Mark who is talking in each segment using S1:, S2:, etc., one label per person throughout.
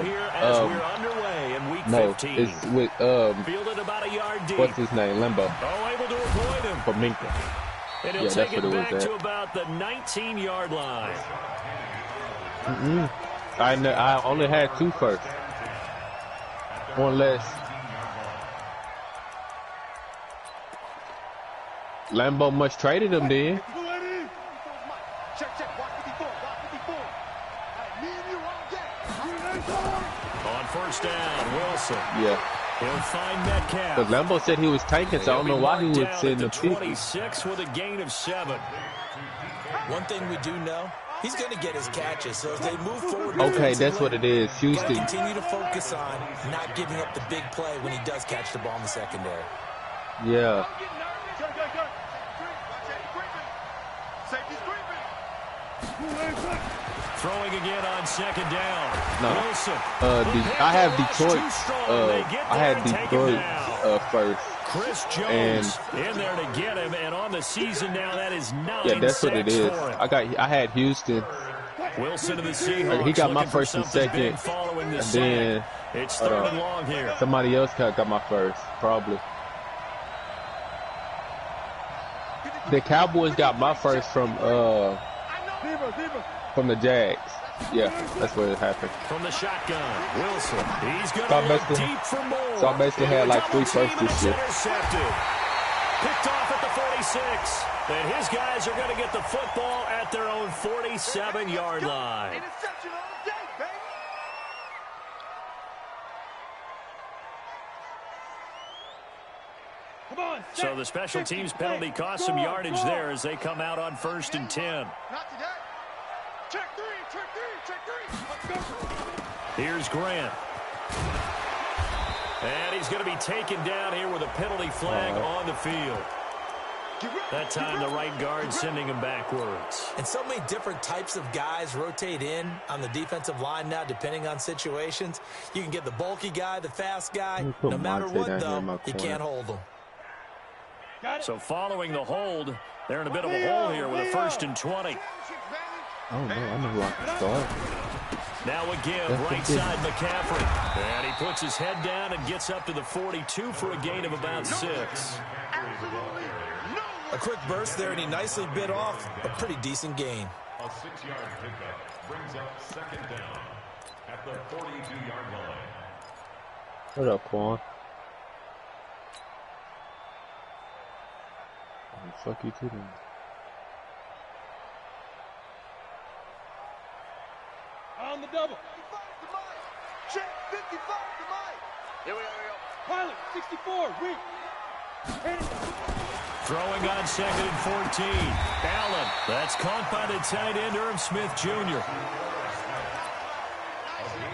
S1: here as we're underway in week 15.
S2: It's with
S1: Fielded about a yard deep.
S2: what's his name? Limbo.
S1: Oh, able to avoid him.
S2: Paminka.
S1: And he'll take it back to about the 19-yard line.
S2: I only had 2 first. One less. Lambo must traded him then.
S1: On first down, Wilson.
S2: Yeah.
S1: He'll find Metcalf.
S2: But Lambo said he was tanking, so I don't know why he would send the
S1: 26 with a gain of 7.
S3: One thing we do know, he's going to get his catches. So if they move forward,
S2: okay, that's what it is. Houston.
S3: Continue to focus on not giving up the big play when he does catch the ball in the secondary.
S2: Yeah.
S1: Throwing again on second down.
S2: No.
S1: Wilson.
S2: I have Detroit. I had Detroit first.
S1: Chris Jones in there to get him, and on the season now, that is 9
S2: Yeah, that's what it is. I had Houston.
S1: Wilson of the Seahawks.
S2: He got my first and second, and then
S1: it's third and long here.
S2: Somebody else got my first, probably. The Cowboys got my first from the Jags. Yeah, that's where it happened.
S1: From the shotgun, Wilson. He's going to look deep for more.
S2: So I basically had like 3 firsts this year.
S1: Picked off at the 46. And his guys are going to get the football at their own 47-yard line. So the special teams penalty cost some yardage there as they come out on first and 10. Here's Grant. And he's going to be taken down here with a penalty flag on the field. That time the right guard sending him backwards.
S3: And so many different types of guys rotate in on the defensive line now depending on situations. You can get the bulky guy, the fast guy. No matter what, though, you can't hold them.
S1: So following the hold, they're in a bit of a hole here with a first and 20.
S2: Oh, no, I know who I can start.
S1: Now again, right side McCaffrey. And he puts his head down and gets up to the 42 for a gain of about 6.
S3: A quick burst there, and he nicely bit off a pretty decent gain.
S4: A 6-yard pickup brings up second down at the 42-yard line.
S2: What up, Quan? Fuck you too, then.
S5: On the double. 55 check, 55 to Mike. Here we go. Pilot, 64, weak.
S1: Throwing on second and 14. Allen. That's caught by the tight end, Irv Smith Jr.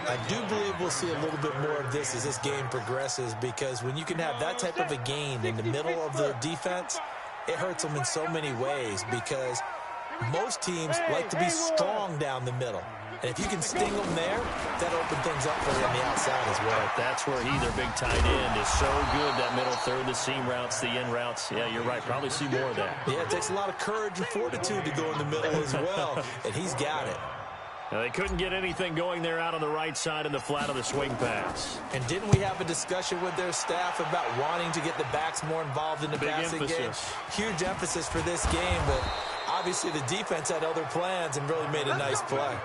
S3: I do believe we'll see a little bit more of this as this game progresses, because when you can have that type of a gain in the middle of the defense, it hurts them in so many ways, because most teams like to be strong down the middle. And if you can sting them there, that opens things up for you on the outside as well.
S1: That's where he, their big tight end, is so good. That middle third, the seam routes, the in routes. Yeah, you're right. Probably see more of that.
S3: Yeah, it takes a lot of courage and fortitude to go in the middle as well. And he's got it.
S1: Now, they couldn't get anything going there out on the right side in the flat of the swing pass.
S3: And didn't we have a discussion with their staff about wanting to get the backs more involved in the passing game? Huge emphasis for this game, but obviously the defense had other plans and really made a nice play.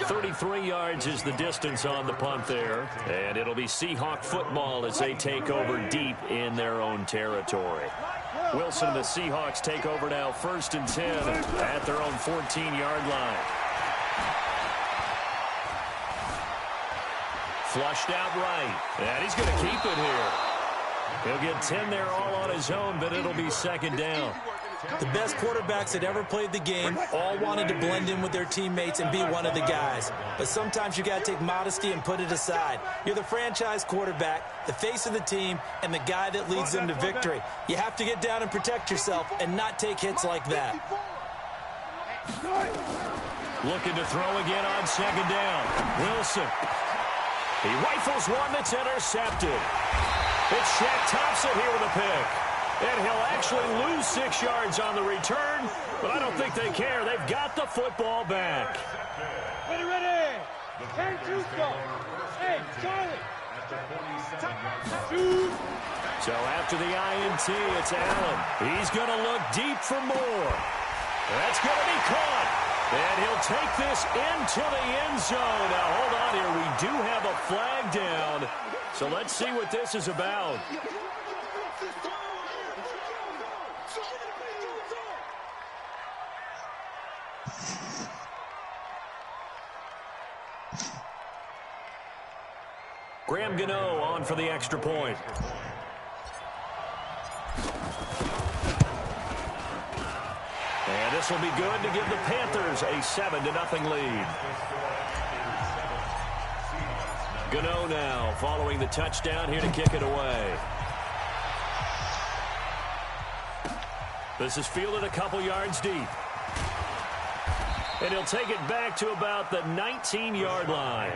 S1: 33 yards is the distance on the punt there. And it'll be Seahawk football as they take over deep in their own territory. Wilson and the Seahawks take over now first and 10 at their own 14-yard line. Flushed out right. And he's going to keep it here. He'll get 10 there all on his own, but it'll be second down.
S3: The best quarterbacks that ever played the game all wanted to blend in with their teammates and be one of the guys. But sometimes you got to take modesty and put it aside. You're the franchise quarterback, the face of the team, and the guy that leads them to victory. You have to get down and protect yourself and not take hits like that.
S1: Looking to throw again on second down. Wilson. He rifles one that's intercepted. It's Shaq Thompson here with a pick. And he'll actually lose 6 yards on the return, but I don't think they care. They've got the football back.
S5: Ready. 10-2 go. Hey. Hey, Charlie.
S1: So after the INT, it's Allen. He's going to look deep for more. That's going to be caught. And he'll take this into the end zone. Now, hold on here. We do have a flag down. So let's see what this is about. Graham Gano on for the extra point. And this will be good to give the Panthers a 7-0 lead. Gano now following the touchdown here to kick it away. This is fielded a couple yards deep. And he'll take it back to about the 19-yard line.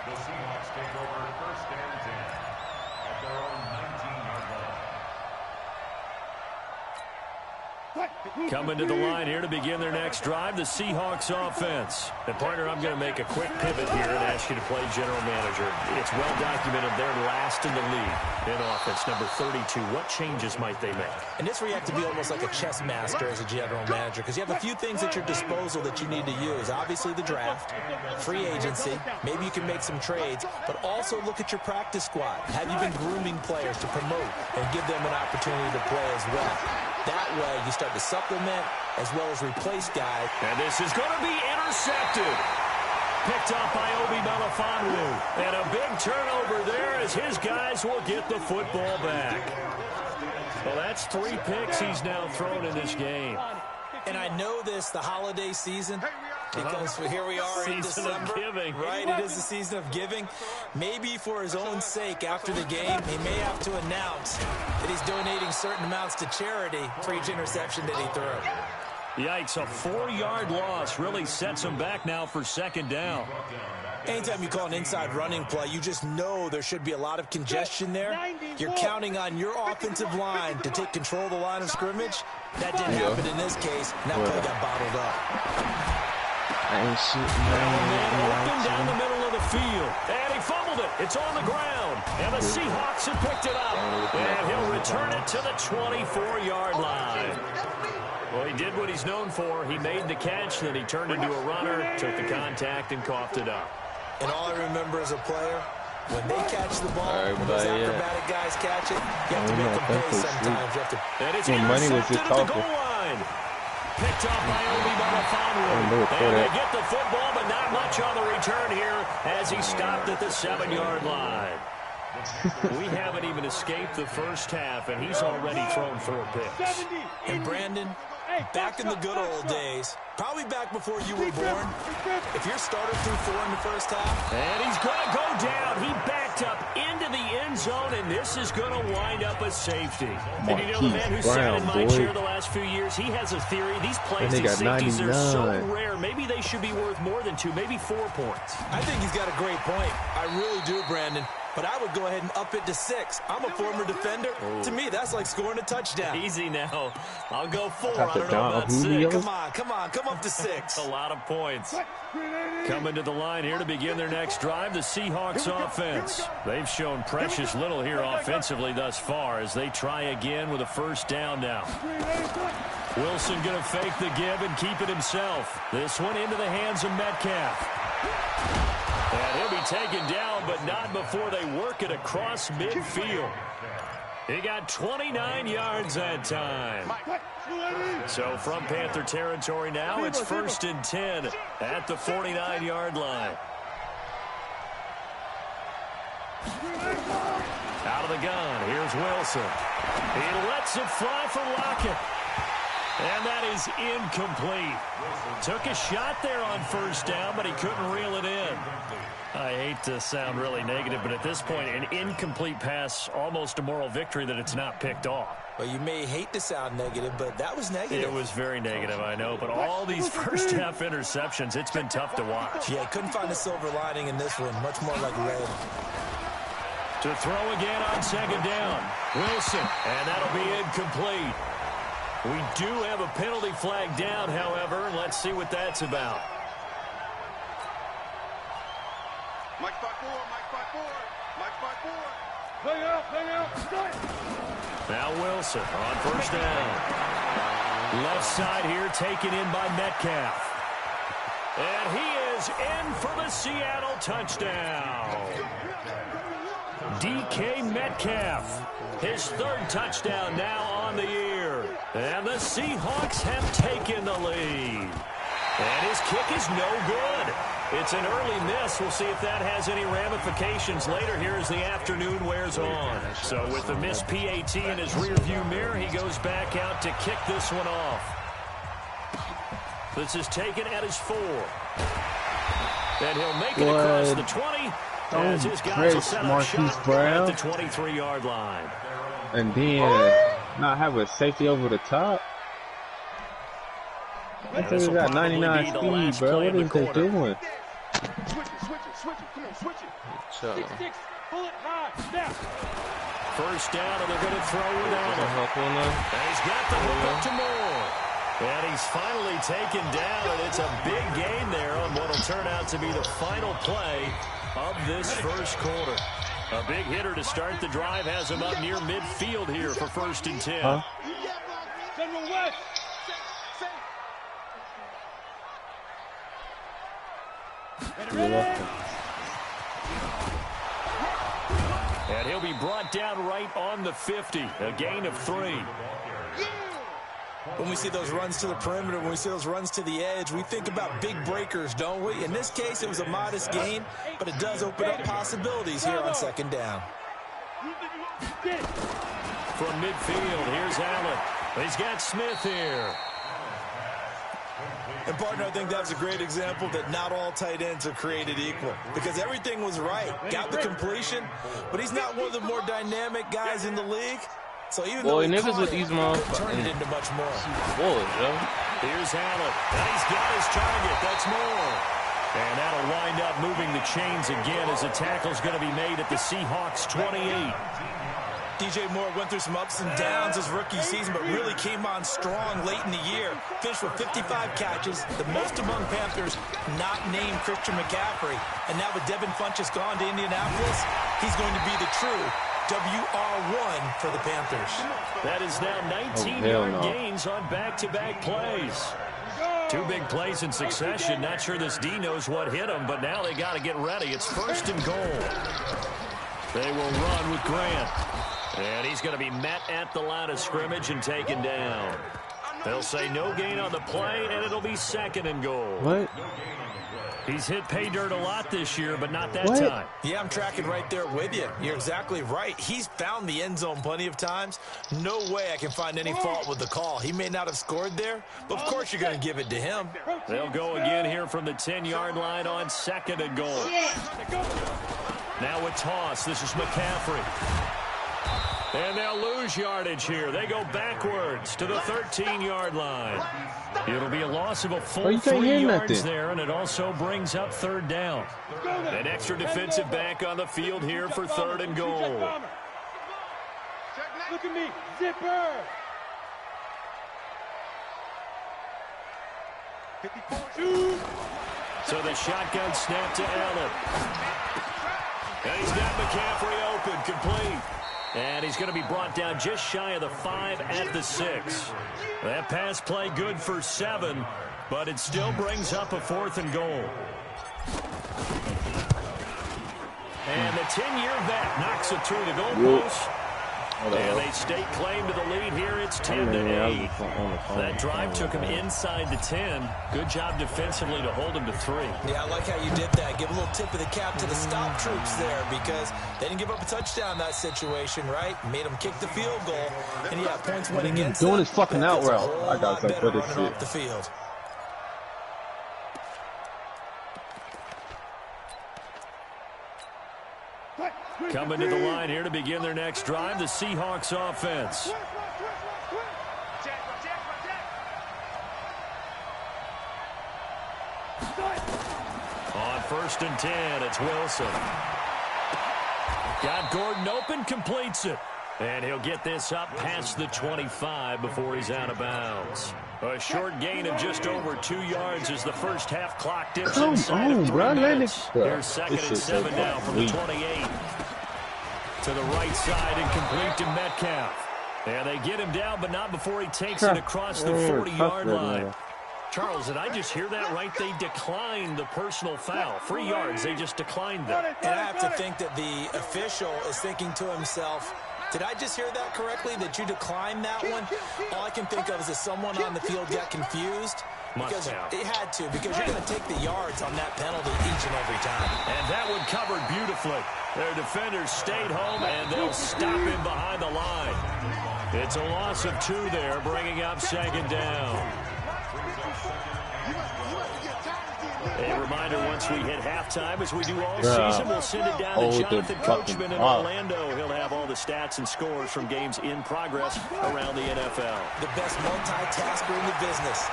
S4: The Seahawks take over first and 10 at their own 19-yard line.
S1: Coming to the line here to begin their next drive, the Seahawks offense. And partner, I'm going to make a quick pivot here and ask you to play general manager. It's well documented they're last in the league in offense, number 32. What changes might they make?
S3: And this where you have to be almost like a chess master as a general manager, because you have a few things at your disposal that you need to use. Obviously the draft, free agency, maybe you can make some trades, but also look at your practice squad. Have you been grooming players to promote and give them an opportunity to play as well? That way you start to supplement as well as replace guys.
S1: And this is going to be intercepted. Picked up by Obi Melifonwu. And a big turnover there as his guys will get the football back. Well, that's 3 picks he's now thrown in this game.
S3: And I know this, the holiday season, because here we are in
S1: Season of
S3: December.
S1: giving.
S3: Right, it is the season of giving. Maybe for his own sake, after the game, he may have to announce that he's donating certain amounts to charity for each interception that he threw.
S1: Yikes, a 4-yard loss really sets him back now for second down.
S3: Anytime you call an inside running play, you just know there should be a lot of congestion there. You're counting on your offensive line to take control of the line of scrimmage. That didn't happen in this case. That play got bottled up.
S2: I ain't shooting.
S1: Open down the middle of the field. And he fumbled it. It's on the ground. And the Seahawks have picked it up. And he'll return it to the 24-yard line. Well, he did what he's known for. He made the catch, then he turned into a runner, took the contact, and coughed it up.
S3: And all I remember as a player, when they catch the ball, when those acrobatic guys catch it, you have to make them pay sometimes. You have to.
S1: And it's
S2: Money was
S1: intercepted
S2: just
S1: at the
S2: talking.
S1: goal line. Picked up by Obi Melifonwu. And they get the football, but not much on the return here as he stopped at the 7-yard line. We haven't even escaped the first half, and he's already thrown 4 picks.
S3: And Brandon, back in the good old days, probably back before you were born, if your starter threw 4 in the first half.
S1: And he's going to go down. He backed up into the end zone, and this is going to wind up a safety. And you know, the man who sat in my chair the last few years, he has a theory. These plays, these safeties, are so rare. Maybe they should be worth more than 2, maybe 4 points.
S3: I think he's got a great point. I really do, Brandon. But I would go ahead and up it to 6. I'm a former defender. To me, that's like scoring a touchdown.
S1: Easy now. I'll go 4. I don't know about 6.
S3: Come up to 6.
S1: A lot of points. Coming to the line here to begin their next drive, the Seahawks offense. They've shown precious little here offensively thus far as they try again with a first down now. Wilson going to fake the give and keep it himself. This one into the hands of Metcalf. And he'll be taken down, but not before they work it across midfield. He got 29 yards that time. So from Panther territory now, it's 1st and 10 at the 49-yard line. Out of the gun, here's Wilson. He lets it fly for Lockett. And that is incomplete. Took a shot there on first down, but he couldn't reel it in. I hate to sound really negative, but at this point, an incomplete pass, almost a moral victory that it's not picked off.
S3: Well, you may hate to sound negative, but that was negative.
S1: It was very negative, I know, but all these first-half interceptions, it's been tough to watch.
S3: Yeah, couldn't find a silver lining in this one. Much more like red.
S1: To throw again on second down. Wilson, and that'll be incomplete. We do have a penalty flag down, however, and let's see what that's about.
S5: Mike 5-4, Mike 5-4, Mike 5-4. Hang out, start.
S1: Now Wilson on first down. Left side here taken in by Metcalf. And he is in for the Seattle touchdown. DK Metcalf, his third touchdown now on the year. And the Seahawks have taken the lead. And his kick is no good. It's an early miss. We'll see if that has any ramifications later here as the afternoon wears on. So with the missed PAT in his rearview mirror, he goes back out to kick this one off. This is taken at his 4. And he'll make it across the 20. As his guys will set up shop at the 23-yard line.
S2: And then not have a safety over the top. I think we got 99 speed, bro. What is they doing?
S5: Switch it. Come on, switch it. 6, pull it high, snap.
S1: First down, and they're going to throw it out. And he's got the hook up to Moore. And he's finally taken down, and it's a big gain there on what will turn out to be the final play of this first quarter. A big hitter to start the drive has him up near midfield here for 1st and 10.
S5: General West.
S1: And he'll be brought down right on the 50. A gain of 3.
S3: When we see those runs to the perimeter, when we see those runs to the edge, we think about big breakers, don't we? In this case, it was a modest gain, but it does open up possibilities here on 2nd down.
S1: From midfield, here's Allen. He's got Smith here.
S3: And, partner, I think that's a great example that not all tight ends are created equal because everything was right. Got the completion, but he's not one of the more dynamic guys in the league. So even though
S2: niggas with these motherfuckers
S3: turn it into much more.
S2: Boy, yo.
S1: Here's Allen. And he's got his target. That's Moore. And that'll wind up moving the chains again as a tackle's going to be made at the Seahawks 28.
S3: DJ Moore went through some ups and downs his rookie season, but really came on strong late in the year. Finished with 55 catches, the most among Panthers not named Christian McCaffrey. And now with Devin Funchess gone to Indianapolis, he's going to be the true WR1 for the Panthers.
S1: That is now 19-yard gains on back-to-back plays. 2 big plays in succession. Not sure this D knows what hit him, but now they got to get ready. It's 1st and goal. They will run with Grant. And he's going to be met at the line of scrimmage and taken down. They'll say no gain on the play, and it'll be 2nd and goal.
S2: What?
S1: He's hit pay dirt a lot this year, but not that time.
S3: Yeah, I'm tracking right there with you. You're exactly right. He's found the end zone plenty of times. No way I can find any fault with the call. He may not have scored there, but of course you're going to give it to him.
S1: They'll go again here from the 10-yard line on 2nd and goal. Now a toss. This is McCaffrey. And they'll lose yardage here. They go backwards to the 13-yard line. It'll be a loss of a full 3 yards there, and it also brings up 3rd down. An extra defensive back on the field here for 3rd and goal.
S5: Look at me, zipper. 54-2.
S1: So the shotgun snap to Allen. And he's got McCaffrey open, complete. And he's going to be brought down just shy of the 5 at the 6. That pass play good for 7, but it still brings up a 4th and goal. And the 10-year vet knocks it through the goalpost. And they stake claim to the lead here. It's 10-8. That drive took him inside the 10. Good job defensively to hold him to 3.
S3: Yeah, I like how you did that. Give a little tip of the cap to the stop troops there because they didn't give up a touchdown in that situation, right? Made them kick the field goal. And yeah, points went against them.
S2: Doing his fucking out route. I got to put this shit
S3: off the field.
S1: Coming to the line here to begin their next drive, the Seahawks offense. On 1st and 10, it's Wilson. Got Gordon open, completes it. And he'll get this up past the 25 before he's out of bounds. A short gain of just over 2 yards as the first half clock dips inside of 3 minutes. Here's 2nd and 7 now from the 28. To the right side and complete to Metcalf. And they get him down, but not before he takes it across the 40-yard line. Charles, did I just hear that right? They declined the personal foul. 3 yards, they just declined them.
S3: And I have to think that the official is thinking to himself, did I just hear that correctly, that you declined that one? All I can think of is that someone on the field got confused. Because it had to, because you're going to take the yards on that penalty each and every time.
S1: And that one covered beautifully. Their defenders stayed home, and they'll stop him behind the line. It's a loss of 2 there, bringing up 2nd down. A reminder, once we hit halftime, as we do all season, we'll send it down to Jonathan Coachman in Orlando. He'll have all the stats and scores from games in progress around the NFL.
S3: The best multitasker in the business.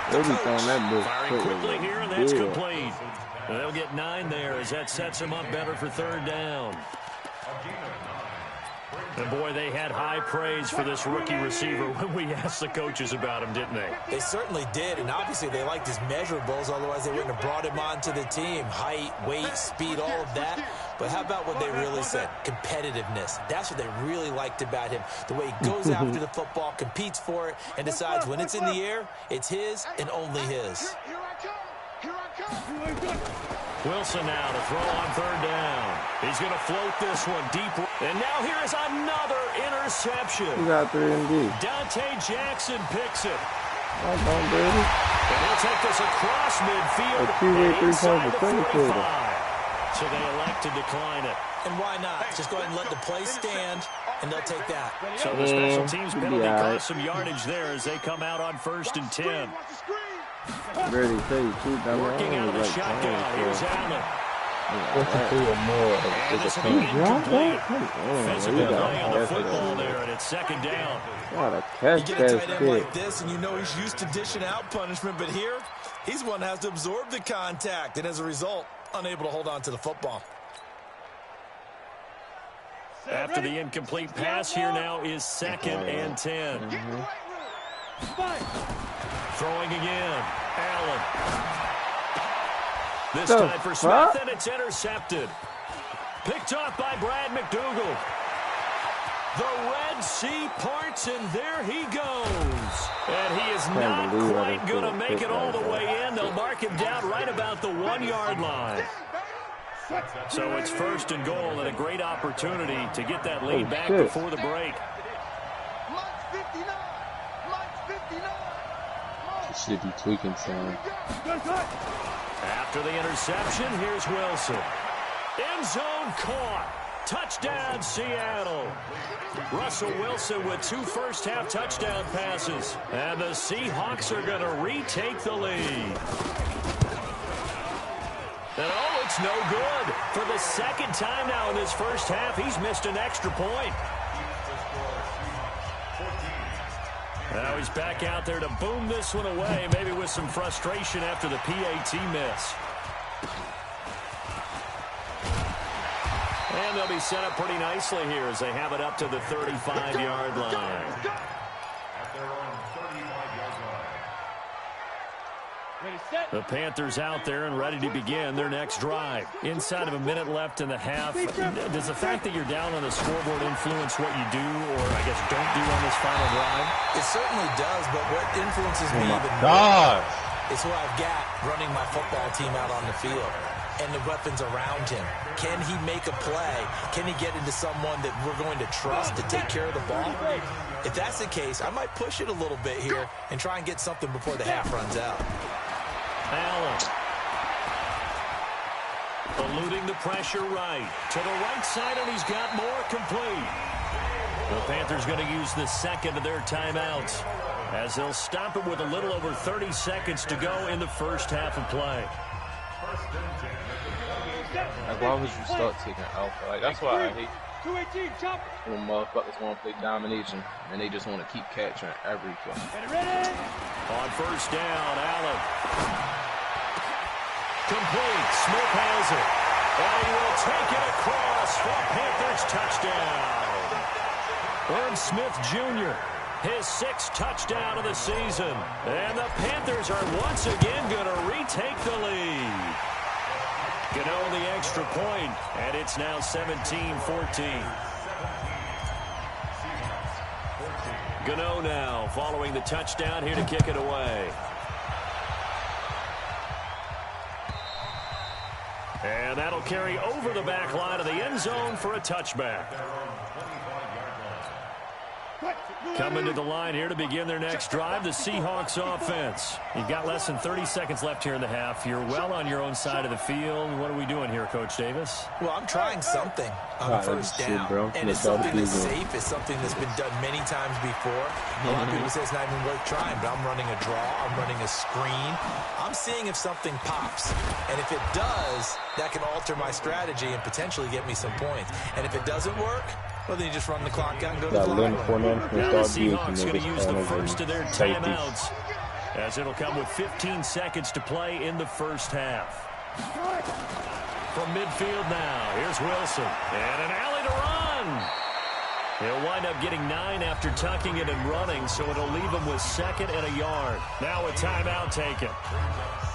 S1: Firing quickly here, and that's complete. They'll get 9 there as that sets them up better for 3rd down. And boy, they had high praise for this rookie receiver when we asked the coaches about him, didn't they?
S3: They certainly did, and obviously they liked his measurables, otherwise they wouldn't have brought him onto the team. Height, weight, speed, all of that. But how about what they really said? Competitiveness. That's what they really liked about him. The way he goes after the football, competes for it, and decides when it's in the air, it's his and only his.
S1: Wilson now to throw on 3rd down. He's going to float this one deep. And now here is another interception.
S2: You got 3 and D.
S1: Dante Jackson picks it.
S2: Well done, baby.
S1: And he'll take this across midfield. Inside the 45. So they elect to decline it.
S3: And why not? Just go ahead and let the play stand, and they'll take that.
S1: So the special teams penalty cost some yardage there as they come out on 1st and 10.
S2: Ready to say,
S1: working out of the shotgun. Here's Allen.
S2: And
S1: this will be incomplete. Physical play on the football there, and it's 2nd down.
S3: You get a tight end like this, and you know he's used to dishing out punishment, but here, he's one that has to absorb the contact, and as a result, unable to hold on to the football.
S1: After the incomplete pass, here now is 2nd and 10. Throwing again. Allen. This time for Smith, and it's intercepted. Picked off by Brad McDougal. The Red Sea parts, and there he goes. And he is not quite going to make it all the way in. They'll mark him down right about the 1-yard line. So it's 1st and goal, and a great opportunity to get that lead back before the break.
S2: Should be tweaking some.
S1: After the interception, here's Wilson. End zone caught. Touchdown, Seattle. Russell Wilson with 2 first-half touchdown passes. And the Seahawks are going to retake the lead. And it's no good. For the 2nd time now in this first half, he's missed an extra point. Now he's back out there to boom this one away, maybe with some frustration after the PAT miss. And they'll be set up pretty nicely here as they have it up to the 35-yard line. The Panthers out there and ready to begin their next drive. Inside of a minute left in the half. Does the fact that you're down on the scoreboard influence what you do, or I guess don't do on this final drive?
S3: It certainly does, but what influences me even more is who I've got running my football team out on the field and the weapons around him. Can he make a play? Can he get into someone that we're going to trust to take care of the ball? If that's the case, I might push it a little bit here and try and get something before the half runs out.
S1: Allen. Eluding the pressure right. To the right side, and he's got more complete. The Panthers going to use the 2nd of their timeouts as they'll stop it with a little over 30 seconds to go in the first half of play.
S2: Like, why would you start taking alpha? Like, that's why I hate when motherfuckers want to play domination and they just want to keep capturing everything.
S1: On 1st down, Allen. Complete. Smith has it. And he will take it across for a Panthers touchdown. Irv Smith Jr., his 6th touchdown of the season. And the Panthers are once again going to retake the lead. Gano the extra point, and it's now 17-14. Gano now following the touchdown here to kick it away. And that'll carry over the back line of the end zone for a touchback. Coming to the line here to begin their next drive, the Seahawks offense. You've got less than 30 seconds left here in the half. You're well on your own side of the field. What are we doing here, Coach Davis?
S3: Well, I'm trying something on first down. And it's something that's safe. It's something that's been done many times before. A lot of people say it's not even worth trying, but I'm running a draw. I'm running a screen. I'm seeing if something pops. And if it does, that can alter my strategy and potentially get me some points. And if it doesn't work, well, then you just run the clock out and go to the line.
S1: Now the Seahawks going to use the first of their timeouts, as it'll come with 15 seconds to play in the first half. From midfield now, here's Wilson. And an alley to run. He'll wind up getting 9 after tucking it and running, so it'll leave him with 2nd and a yard. Now a timeout taken.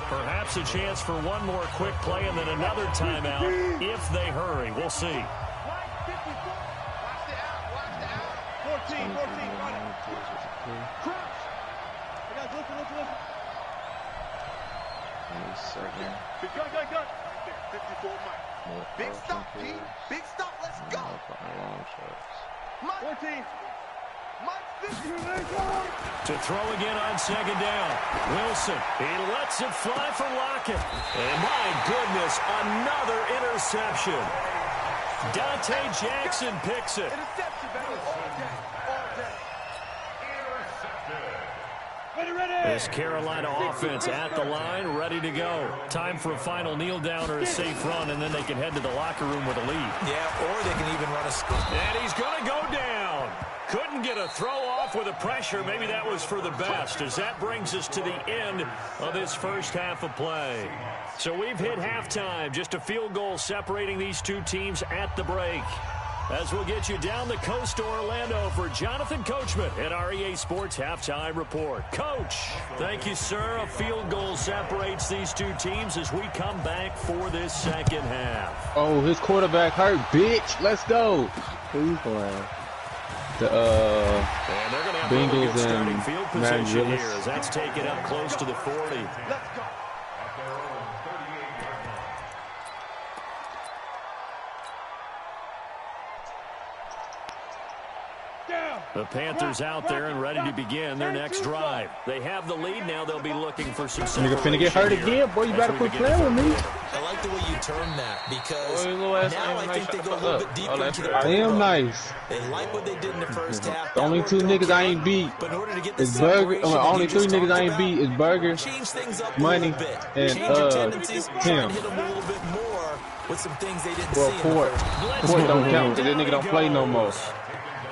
S1: Perhaps a chance for one more quick play and then another timeout if they hurry. We'll see.
S5: 14, run it. Crouch. Guys, listen. Gun. 54, Mike. Big stop, P. Big stop, let's go. 14. Mike, 50.
S1: To throw again on 2nd down. Wilson, he lets it fly for Lockett. And my goodness, another interception. Dante Jackson picks it.
S5: Interception, baby.
S1: This Carolina offense at the line, ready to go. Time for a final kneel down or a safe run, and then they can head to the locker room with a lead.
S3: Yeah, or they can even run a screen.
S1: And he's going to go down. Couldn't get a throw off with the pressure. Maybe that was for the best, as that brings us to the end of this first half of play. So we've hit halftime. Just a field goal separating these two teams at the break. As we'll get you down the coast to Orlando for Jonathan Coachman at our EA Sports Halftime Report. Coach, thank you, sir. A field goal separates these two teams as we come back for this second half.
S2: Oh, his quarterback hurt, bitch. Let's go. Who's playing? The
S1: and they're going to have
S2: Bengals
S1: a starting
S2: and
S1: field position here as that's taken up close to the 40.
S5: Let's go.
S1: The Panthers out there and ready to begin their next drive. They have the lead now. They'll be looking for some
S2: nigga finna get hurt again, boy. You better quit playing with me.
S3: I like the way you term that because now I think they go a little bit deeper into the
S2: damn nice.
S3: They like what they did in the first half.
S2: The only 2 niggas I ain't beat is Burger. Only 3 niggas I ain't beat is Burger, Money, and Tim.
S3: Hit them a little bit more with some things they didn't see.
S2: Port don't count because that nigga don't play no more.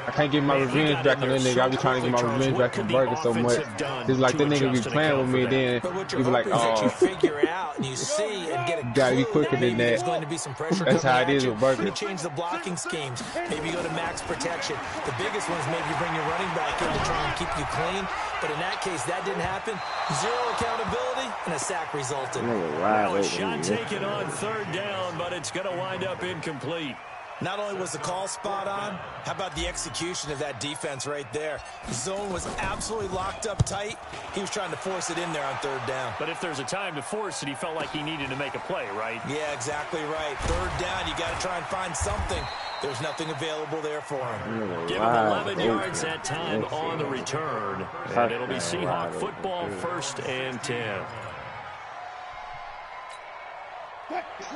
S2: I can't get my revenge back on that nigga. I be trying to get my revenge back on Burger so much. It's like that nigga be playing with me, then you be like, oh,
S3: you figure out and you see and get a
S2: gotta be quicker than that.
S3: Going to be some pressure.
S2: That's how it is with Burger.
S3: You change the blocking schemes. Maybe you go to max protection. The biggest one is maybe you bring your running back in to try and keep you clean. But in that case, that didn't happen. 0 accountability and a sack resulted.
S1: Now a shot taken on 3rd down, but it's going to wind up incomplete.
S3: Not only was the call spot on, how about the execution of that defense right there? The zone was absolutely locked up tight. He was trying to force it in there on 3rd down.
S1: But if there's a time to force it, he felt like he needed to make a play, right?
S3: Yeah, exactly right. 3rd down, you got to try and find something. There's nothing available there for him.
S1: Give him 11 yards that time on the return. And it'll be Seahawk football 1st and 10.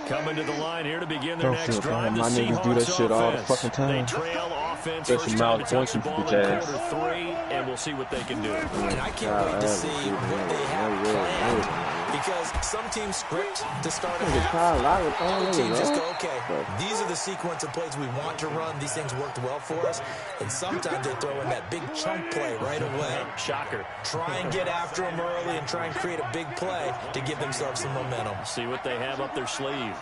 S1: Coming to the line here to begin their next drive. The Seahawks
S2: do that shit all the fucking time.
S1: They trail offense first time to touch the ball in quarter 3, and we'll see what they can do.
S3: And I can't wait to see what they have planned. Because some teams script to start a half. Other teams just go, okay, these are the sequence of plays we want to run. These things worked well for us. And sometimes they throw in that big chunk play right away.
S1: Shocker.
S3: Try and get after them early and try and create a big play to give themselves some momentum.
S1: See what they have up their sleeve.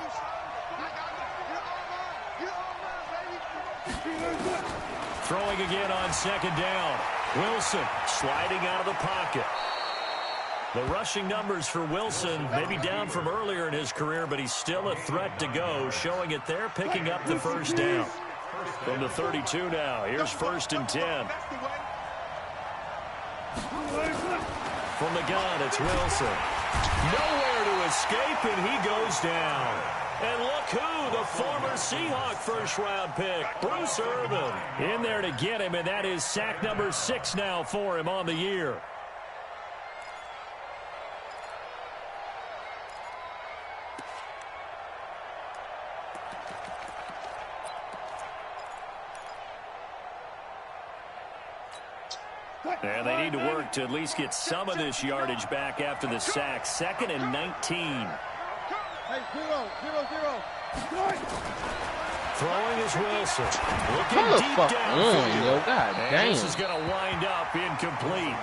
S1: Throwing again on second down. Wilson sliding out of the pocket. The rushing numbers for Wilson maybe down from earlier in his career, but he's still a threat to go, showing it there, picking up the first down. From the 32 now, here's 1st and 10. From the gun, it's Wilson. Nowhere to escape, and he goes down. And look who, the former Seahawk first-round pick, Bruce Irvin, in there to get him, and that is sack number 6 now for him on the year. And they need to work to at least get some of this yardage back after the sack. 2nd and 19.
S5: Hey, 0-0-0.
S1: Throwing is Wilson. Looking deep downfield. And this is going to wind up incomplete.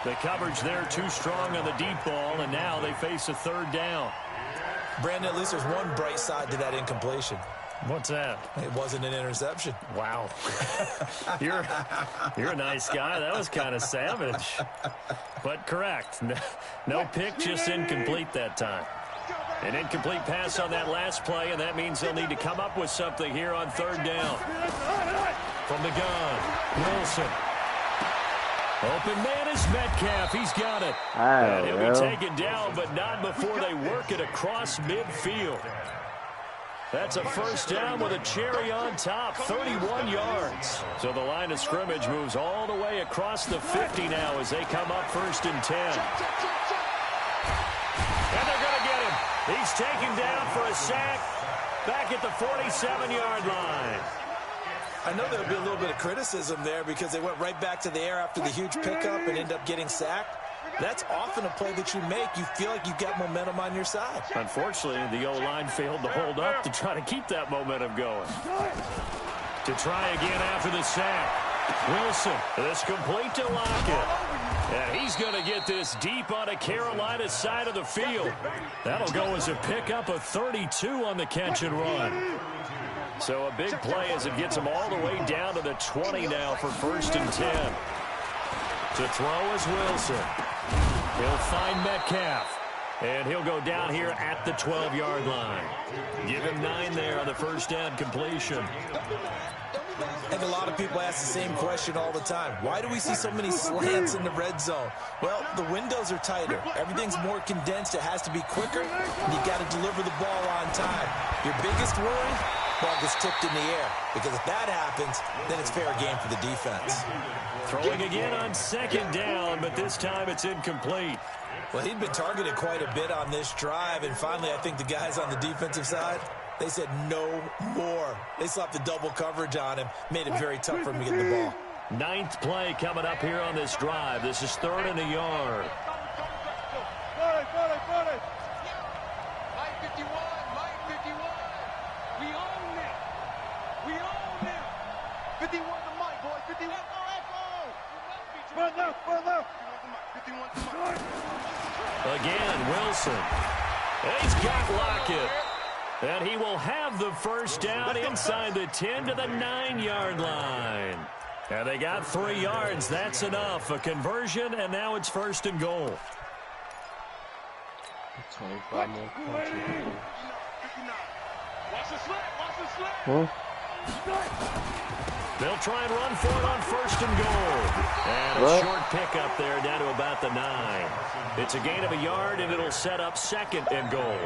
S1: The coverage there too strong on the deep ball, and now they face a 3rd down.
S3: Brandon, at least there's one bright side to that incompletion.
S1: What's that?
S3: It wasn't an interception.
S1: Wow. You're a nice guy. That was kind of savage. But correct. No pick, just incomplete that time. An incomplete pass on that last play, and that means they'll need to come up with something here on 3rd down. From the gun, Wilson. Open man is Metcalf. He's got it. And he'll be taken down, but not before they work it across midfield. That's a 1st down with a cherry on top, 31 yards. So the line of scrimmage moves all the way across the 50 now as they come up 1st and 10. And they're going to get him. He's taken down for a sack back at the 47-yard line.
S3: I know there'll be a little bit of criticism there because they went right back to the air after the huge pickup and ended up getting sacked. That's often a play that you make. You feel like you've got momentum on your side.
S1: Unfortunately, the O-line failed to hold up to try to keep that momentum going. To try again after the sack. Wilson, this complete to Lockett. And he's going to get this deep on a Carolina side of the field. That'll go as a pickup of 32 on the catch and run. So a big play as it gets him all the way down to the 20 now for 1st and 10. To throw is Wilson. He'll find Metcalf. And he'll go down here at the 12-yard line. Give him 9 there on the 1st down completion.
S3: And a lot of people ask the same question all the time. Why do we see so many slants in the red zone? Well, the windows are tighter. Everything's more condensed. It has to be quicker. And you've got to deliver the ball on time. Your biggest worry? Ball gets tipped in the air. Because if that happens, then it's fair game for the defense.
S1: Throwing again on 2nd down, but this time it's incomplete.
S3: Well, he'd been targeted quite a bit on this drive, and finally I think the guys on the defensive side, they said no more. They slapped the double coverage on him, made it very tough for him to get the ball.
S1: 9th play coming up here on this drive. This is 3rd and a yard.
S5: Line 51, line 51. We own it. We own it. 51 to Mike, boy. 51. Run left, run left. 51 to Mike.
S1: Again, Wilson. He's got Lockett. And he will have the 1st down inside the 10 to the 9-yard line. And they got 3 yards. That's enough. A conversion, and now it's 1st and goal.
S2: 25 more points.
S5: Watch the slant, watch the slant.
S2: Huh?
S1: They'll try and run for it on 1st and goal. And a short pickup there down to about the 9. It's a gain of a yard, and it'll set up 2nd and goal.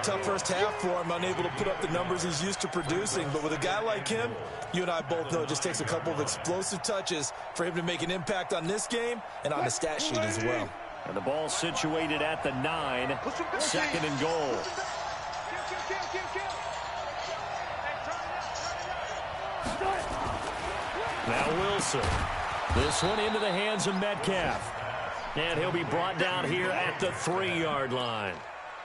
S3: Tough first half for him, unable to put up the numbers he's used to producing. But with a guy like him, you and I both know it just takes a couple of explosive touches for him to make an impact on this game and on the stat sheet as well.
S1: And the ball situated at the 9, 2nd and goal. Now Wilson. This one into the hands of Metcalf. And he'll be brought down here at the 3-yard line.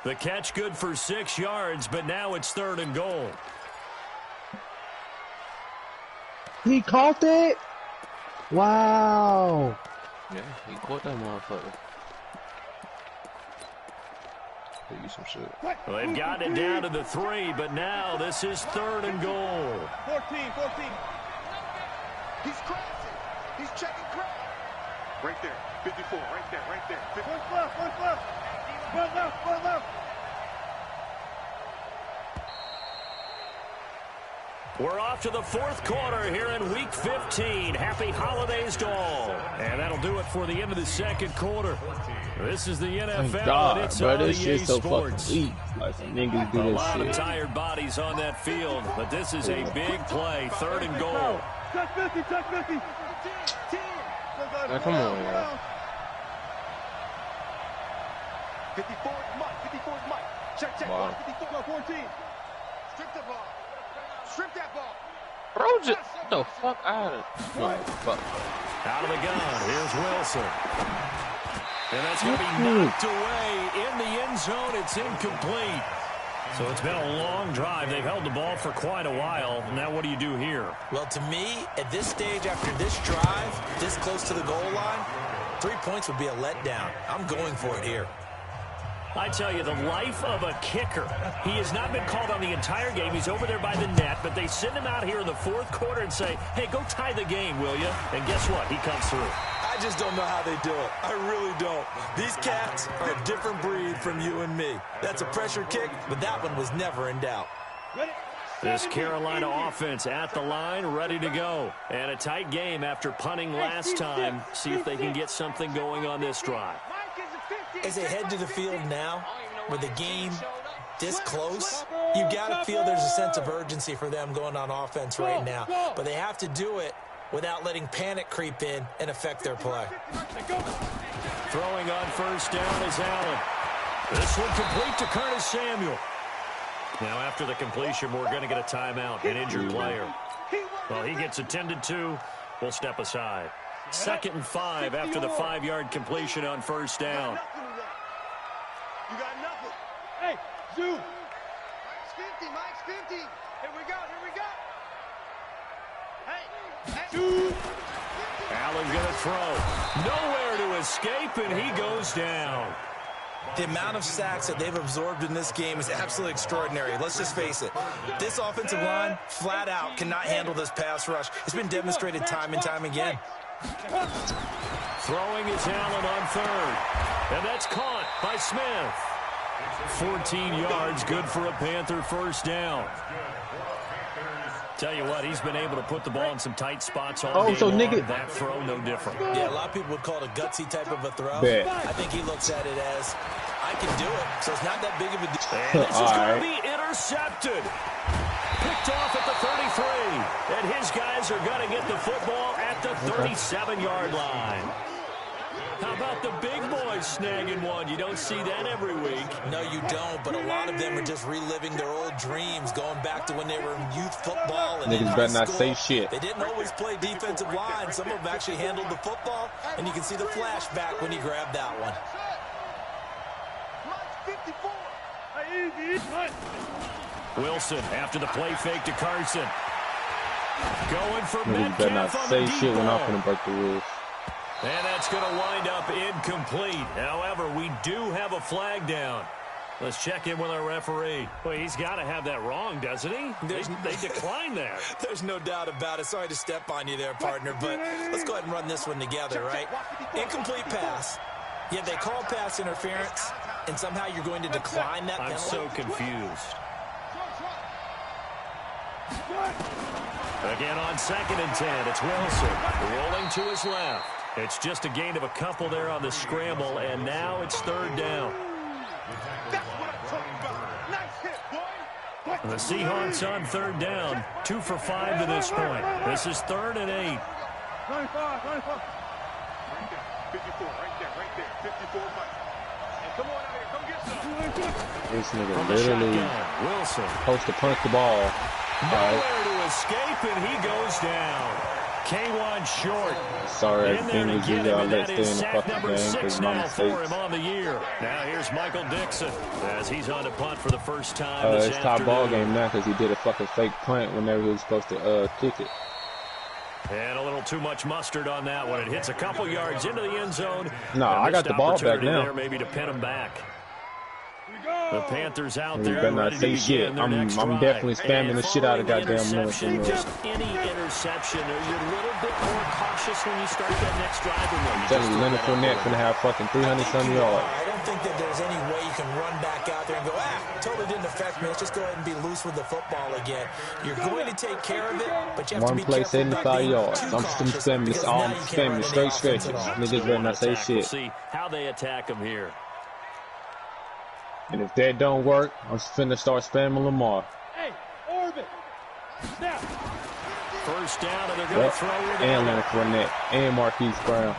S1: The catch good for 6 yards, but now it's 3rd and goal.
S2: He caught it? Wow. Yeah, he caught that motherfucker. You some shit.
S1: Well, they've gotten it down to the 3, but now this is 3rd and goal.
S5: 14. He's crashing. He's checking crash. Right there. 54. Right there. Right there. One left. One left. One left. One left.
S1: We're off to the fourth quarter here in Week 15. Happy holidays to all. And that'll do it for the end of the second quarter. This is the NFL.
S2: God,
S1: and it's
S2: bro,
S1: on
S2: this
S1: EA
S2: shit's so
S1: Sports.
S2: fucking weak. Like, some niggas do
S1: A
S2: this
S1: lot
S2: shit.
S1: of tired bodies on that field, but this is a big play, 3rd and goal.
S5: Check 50. Check 50. 10.
S2: Now, come on, man.
S5: 54 is Mike. 54 is Mike. Check.
S2: Wow.
S5: 54. 14. Strip the ball. Strip that ball.
S2: Bro, just get the fuck out of it. Like, fuck.
S1: Out of the gun, here's Wilson. And that's going to be knocked away in the end zone. It's incomplete. So it's been a long drive. They've held the ball for quite a while. Now what do you do here?
S3: Well, to me, at this stage, after this drive, this close to the goal line, 3 points would be a letdown. I'm going for it here.
S1: I tell you, the life of a kicker. He has not been called on the entire game. He's over there by the net, but they send him out here in the fourth quarter and say, hey, go tie the game, will you? And guess what? He comes through.
S3: I just don't know how they do it. I really don't. These cats are a different breed from you and me. That's a pressure kick, but that one was never in doubt.
S1: This Carolina offense at the line, ready to go. And a tight game after punting last time. See if they can get something going on this drive.
S3: As they head to the field now, with the game this close, you got to feel there's a sense of urgency for them going on offense right now. But they have to do it without letting panic creep in and affect their play.
S1: Throwing on first down is Allen. This one complete to Curtis Samuel. Now after the completion, we're going to get a timeout, an injured player. Well, he gets attended to. We'll step aside. 2nd and 5 after the 5-yard completion on first down.
S5: You got nothing. Hey, Zoo. Mike's 50. Mike's 50. Here we go. Here we go. Hey. Zoo.
S1: Allen going to throw. Nowhere to escape, and he goes down.
S3: The amount of sacks that they've absorbed in this game is absolutely extraordinary. Let's just face it. This offensive line, flat out, cannot handle this pass rush. It's been demonstrated time and time again.
S1: Throwing is Allen on 3rd. And that's caught by Smith. 14 yards, good for a Panther first down. Tell you what, he's been able to put the ball in some tight spots all game long. That throw, no different.
S3: Yeah, a lot of people would call it a gutsy type of a throw.
S2: Bet.
S3: I think he looks at it as, I can do it, so it's not that big of a deal.
S1: And this is going to be intercepted. Picked off at the 33. And his guys are going to get the football at the 37-yard line. How about the big boys snagging one? You don't see that every week.
S3: No, you don't, but a lot of them are just reliving their old dreams, going back to when they were in youth football. And
S2: niggas better not say shit.
S3: They didn't always play defensive line. Some of them actually handled the football, and you can see the flashback when he grabbed that one.
S1: Wilson after the play fake to Carson. Going for
S2: Niggas better not
S1: Metcalf on
S2: say
S1: the
S2: shit when I'm
S1: deep
S2: finna
S1: ball.
S2: break the rules.
S1: And that's going to wind up incomplete. However, we do have a flag down. Let's check in with our referee. Well, he's got to have that wrong, doesn't he? They declined that.
S3: There's no doubt about it. Sorry to step on you there, partner, but let's go ahead and run this one together, right? Incomplete pass. Yet they call pass interference, and somehow you're going to decline that penalty.
S1: I'm so confused. Again on 2nd and 10, it's Wilson rolling to his left. It's just a gain of a couple there on the scramble, and now it's 3rd down. The Seahawks on 3rd down, 2 for 5 to this point. This is 3rd and 8.
S5: 94. 54, right there, 54, Mike. And come on out here, come get some.
S2: This nigga
S1: From the
S2: literally
S1: shotgun, Wilson.
S2: supposed to punch the ball.
S1: Nowhere to escape, and he goes down. K1 short.
S2: Sorry,
S1: In there to
S2: everything
S1: get him,
S2: y'all
S1: and
S2: let
S1: that
S2: stay
S1: is
S2: in the
S1: sack
S2: fucking
S1: number
S2: game
S1: 6
S2: because my
S1: now for
S2: mistakes.
S1: him on the year. Now here's Michael Dixon as he's on to punt for the first time this
S2: It's top ball
S1: afternoon.
S2: game now because he did a fucking fake punt whenever he was supposed to kick it.
S1: And a little too much mustard on that one. It hits a couple yards into the end zone.
S2: No,
S1: And
S2: I got
S1: missed
S2: the ball back
S1: opportunity
S2: now.
S1: there maybe to pin him back. The Panthers out
S2: You
S1: there
S2: better not
S1: ready to
S2: say
S1: begin
S2: shit.
S1: their next
S2: I'm
S1: drive.
S2: definitely spamming
S1: And
S2: the shit out of
S1: following the
S2: goddamn
S1: interception,
S2: Lewis.
S1: just any interception, are you a little bit more cautious when you start that next drive? Or no, you
S2: Telling
S1: just
S2: you,
S1: throw
S2: Leonard
S1: that out
S2: Fournette
S1: there?
S2: gonna have fucking 300-some yards.
S3: I don't think that there's any way you can run back out there and go, totally didn't affect me. Let's just go ahead and be loose with the football again. You're going to take care of it, but you have to
S2: One
S3: be
S2: play,
S3: careful about
S2: 75
S3: being
S2: yards.
S3: too
S2: I'm
S3: cautious
S2: spamming
S3: because
S2: this
S3: now
S2: all.
S3: you
S2: I'm
S3: can't run
S2: spamming
S3: any
S2: straight
S3: offense
S2: stretches.
S3: at all.
S2: Niggas better not say
S1: Attack. We'll
S2: shit.
S1: see how they attack them here.
S2: And if that don't work, I'm finna start spamming Lamar.
S5: Hey, orbit. Snap.
S1: First down, and they're going to
S2: Yep.
S1: throw it.
S2: And Leonard Fournette. And Marquise Brown.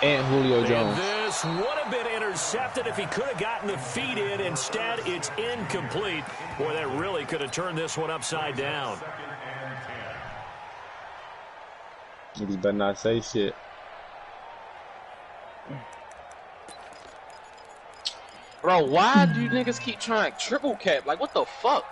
S2: And Julio
S1: And
S2: Jones.
S1: this would have been intercepted if he could have gotten the feet in. Instead, it's incomplete. Boy, that really could have turned this one upside down.
S2: Niggas better not say shit.
S6: Bro, why do you niggas keep trying triple cap? Like, what the fuck?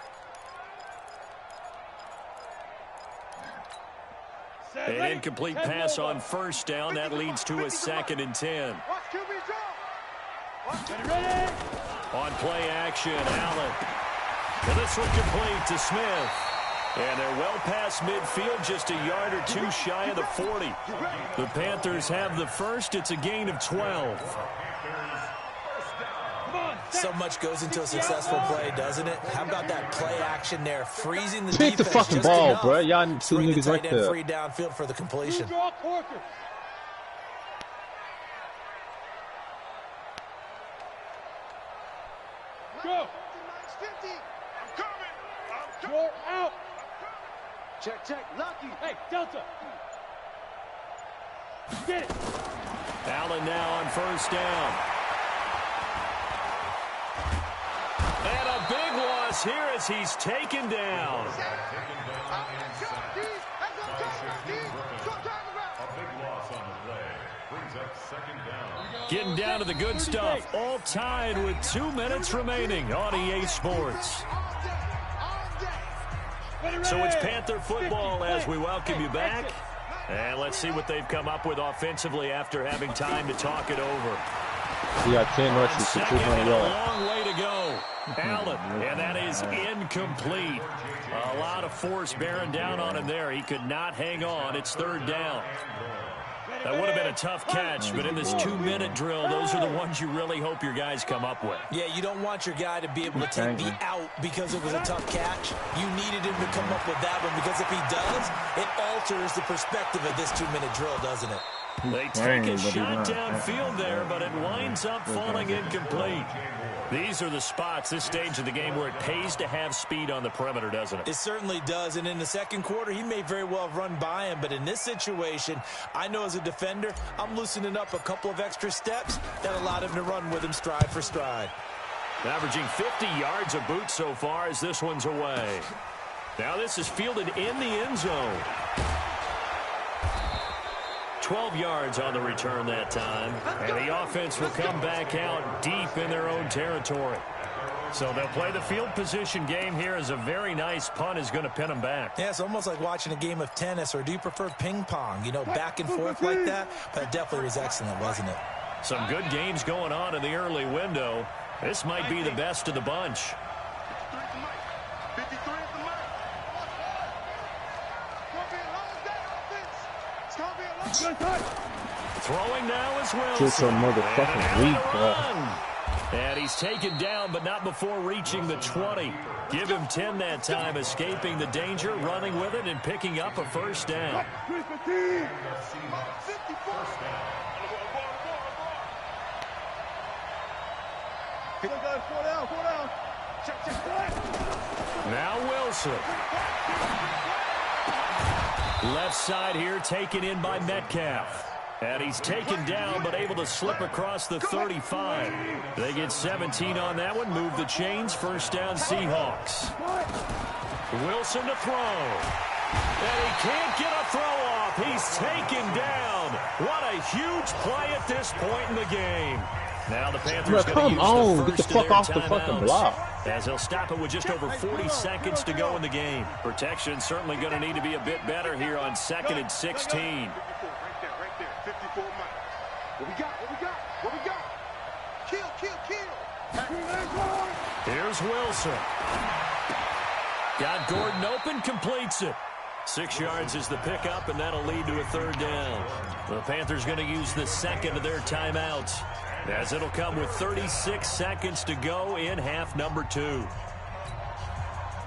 S1: An incomplete pass on first down. That leads to a 2nd and 10.
S5: Watch QB draw. Ready?
S1: On play action, Allen. And this one complete to Smith. And they're well past midfield, just a yard or two shy of the 40. The Panthers have the first. It's a gain of 12.
S3: So much goes into a successful play, doesn't it? How about that play action there, freezing the
S2: Pick the
S3: defense
S2: fucking
S3: just
S2: ball,
S3: enough
S2: bro. Y'all
S3: to
S2: two
S3: bring the
S2: niggas right
S3: tight end
S2: there.
S3: free downfield for the completion.
S5: Draw Corker. Go. I'm coming. Draw out. Check. Lucky. Hey, Delta. Get it.
S1: Allen now on first down. And a big loss here as he's taken down. Getting down to the good stuff. All tied with 2 minutes remaining on EA Sports. So it's Panther football as we welcome you back. And let's see what they've come up with offensively after having time to talk it over.
S2: He got 10 rushes for 200
S1: A
S2: yards.
S1: long way to go. Allen, and that is incomplete. A lot of force bearing down on him there. He could not hang on. It's 3rd down. That would have been a tough catch, but in this 2-minute drill, those are the ones you really hope your guys come up with.
S3: Yeah, you don't want your guy to be able to take the out because it was a tough catch. You needed him to come up with that one because if he does, it alters the perspective of this 2-minute drill, doesn't it?
S1: They take a shot downfield there, but it winds up falling incomplete. These are the spots, this stage of the game, where it pays to have speed on the perimeter, doesn't it?
S3: It certainly does, and in the second quarter, he may very well have run by him, but in this situation, I know as a defender, I'm loosening up a couple of extra steps that allowed him to run with him stride for stride.
S1: Averaging 50 yards a boot so far as this one's away. Now this is fielded in the end zone. 12 yards on the return that time. And the offense will come back out deep in their own territory. So they'll play the field position game here as a very nice punt is going to pin them back.
S3: Yeah, it's almost like watching a game of tennis, or do you prefer ping pong? You know, back and forth like that? But it definitely was excellent, wasn't it?
S1: Some good games going on in the early window. This might be the best of the bunch.
S5: 53 is the mark.
S1: Throwing now is Wilson.
S2: Just a motherfucking weak, bro.
S1: And he's taken down, but not before reaching the 20. Give him 10 that time, escaping the danger, running with it, and picking up a first down. Now Wilson. Left side here taken in by Metcalf. And he's taken down but able to slip across the 35. They get 17 on that one. Move the chains. First down Seahawks. Wilson to throw. And he can't get a throw off. He's taken down. What a huge play at this point in the game. Now the Panthers going to use the
S2: get the
S1: first
S2: fuck
S1: of
S2: off
S1: their
S2: the fucking
S1: timeouts,
S2: block.
S1: as they'll stop it with just over 40 seconds to go in the game. Protection certainly going to need to be a bit better here on 2nd and 16.
S5: Right there. 54 miles. What we got? Kill.
S1: goes Wilson. Got Gordon open, completes it. 6 yards is the pickup, and that'll lead to a 3rd down. The Panthers going to use the second of their timeouts, as it'll come with 36 seconds to go in half number 2.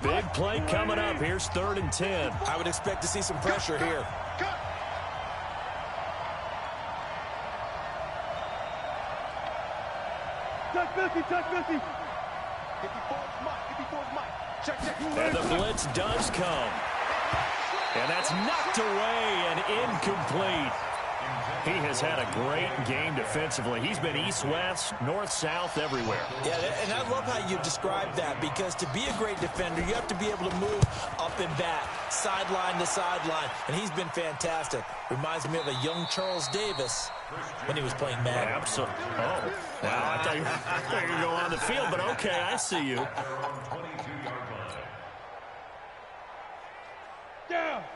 S1: Big play coming up. Here's 3rd and 10.
S3: I would expect to see some pressure here.
S5: Touch Missy, touch Missy. 54's Mike, 54's Mike. Check.
S1: And the blitz does come. And that's knocked away and incomplete. He has had a great game defensively. He's been east-west, north-south, everywhere.
S3: Yeah, and I love how you described that, because to be a great defender, you have to be able to move up and back, sideline to sideline, and he's been fantastic. Reminds me of a young Charles Davis when he was playing Madden.
S1: Absolutely. Oh, wow. I thought you were going to go on the field, but okay, I see you.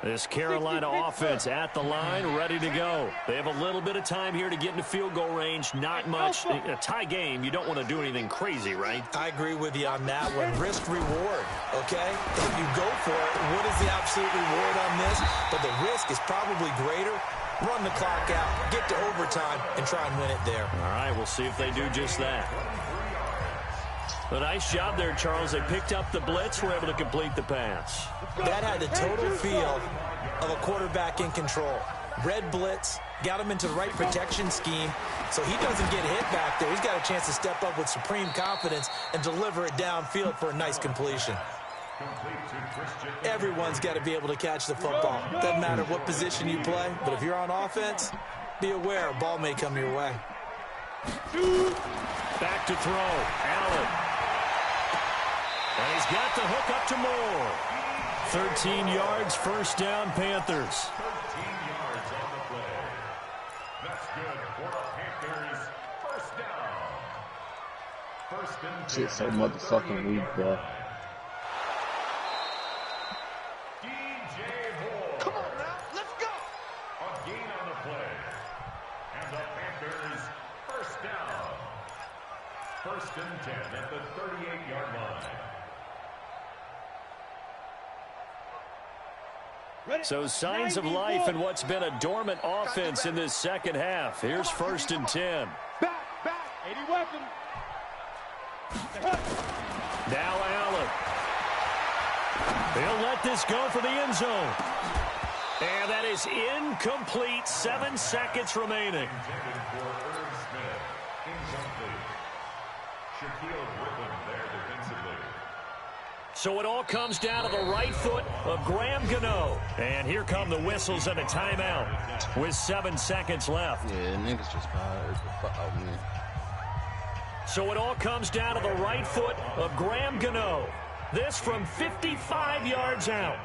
S1: This Carolina offense at the line, ready to go. They have a little bit of time here to get into field goal range. Not much. A tie game, you don't want to do anything crazy, right?
S3: I agree with you on that one. Risk reward, okay? If you go for it, what is the absolute reward on this? But the risk is probably greater. Run the clock out, get to overtime, and try and win it there.
S1: All right, we'll see if they do just that. A nice job there, Charles. They picked up the blitz, were able to complete the pass.
S3: That had the total feel of a quarterback in control. Red blitz, got him into the right protection scheme, so he doesn't get hit back there. He's got a chance to step up with supreme confidence and deliver it downfield for a nice completion. Everyone's got to be able to catch the football. Doesn't matter what position you play, but if you're on offense, be aware a ball may come your way.
S1: Back to throw. Allen. And he's got the hook up to Moore. 13 yards, 1st down, Panthers.
S4: 13 yards on the play. That's good for the Panthers. 1st down. 1st and 10.
S2: Shit so motherfucking weak, bro.
S5: Come on now, let's go.
S4: A gain on the play. And the Panthers 1st down. 1st and 10 at the 38-yard line.
S1: So signs of life in what's been a dormant offense in this second half. Here's 1st and 10.
S5: Back, 80 weapon.
S1: Now Allen. He'll let this go for the end zone. And that is incomplete. 7 seconds remaining.
S4: Intended for Irv Smith. Incomplete. Shaquille Griffin there defensively.
S1: So it all comes down to the right foot of Graham Gano. And here come the whistles and a timeout with 7 seconds left.
S6: Yeah, niggas just fired the fuck out of me.
S1: So it all comes down to the right foot of Graham Gano. This from 55 yards out.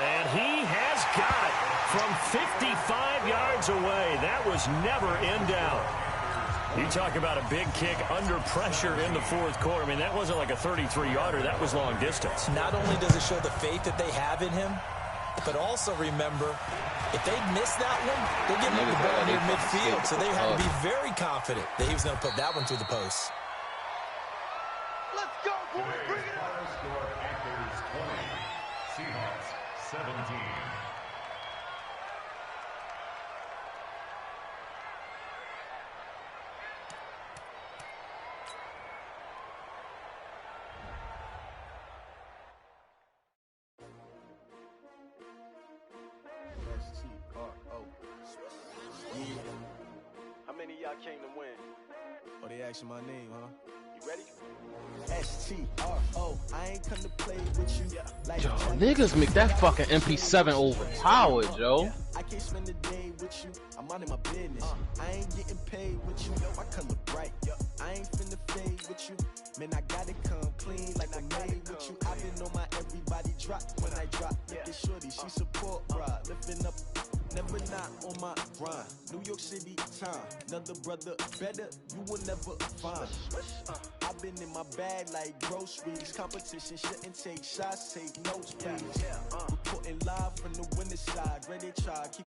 S1: And he has got it from 55 yards away. That was never in doubt. You talk about a big kick under pressure in the 4th quarter. I mean, that wasn't like a 33-yarder. That was long distance.
S3: Not only does it show the faith that they have in him, but also remember, if they'd missed that one, they're getting the ball near midfield, so they had to be very confident that he was going to put that one through the post.
S5: Let's go, boys. Bring it on.
S4: Final score, Panthers 20. Seahawks 17.
S5: How many of y'all came to win?
S7: Oh, they asking my name, huh?
S5: You ready?
S7: S-T-R-O, I ain't come to play with you. Like
S6: Yo, niggas make that fucking MP7 overpowered, yo.
S7: I can't spend the day with you. I'm minding my business. I ain't getting paid with you. My color bright. I ain't finna fade with you. Man, I gotta come clean like I'm made with you. I've been on my everybody drop when I drop. Look at shorty, she support ride. Lifting up, never not on my grind. New York City time. Another brother better, you will never find. I've been in my bag like groceries. Competition shouldn't take shots, take notes, please. Reporting live from the winter side. Ready to try, keep